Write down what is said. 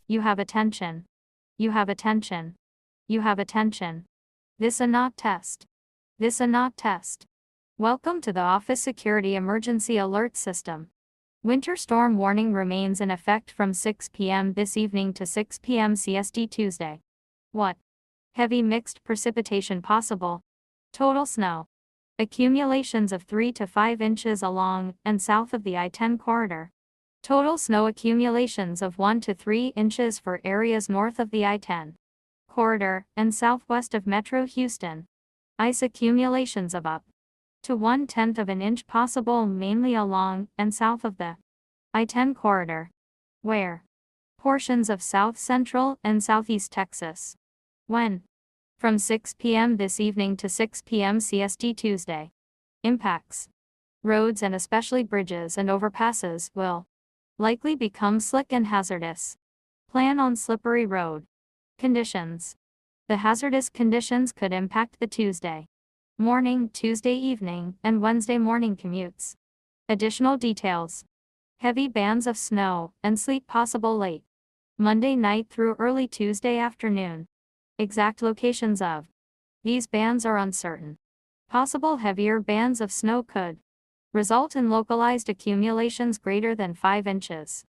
You have attention. You have attention. You have attention. This a not test. This a not test. Welcome to the Office Security Emergency Alert System. Winter storm warning remains in effect from 6 p.m. this evening to 6 p.m. CST Tuesday. What? Heavy mixed precipitation possible. Total snow. Accumulations of 3 to 5 inches along and south of the I-10 corridor. Total snow accumulations of 1 to 3 inches for areas north of the I-10 corridor and southwest of Metro Houston. Ice accumulations of up to 1/10 of an inch possible mainly along and south of the I-10 corridor. Where? Portions of south central and southeast Texas. When? From 6 p.m. this evening to 6 p.m. CST Tuesday. Impacts. Roads and especially bridges and overpasses will likely become slick and hazardous. Plan on slippery road. Conditions. The hazardous conditions could impact the Tuesday morning, Tuesday evening, and Wednesday morning commutes. Additional details. Heavy bands of snow and sleet possible late Monday night through early Tuesday afternoon. Exact locations of these bands are uncertain. Possible heavier bands of snow could result in localized accumulations greater than 5 inches.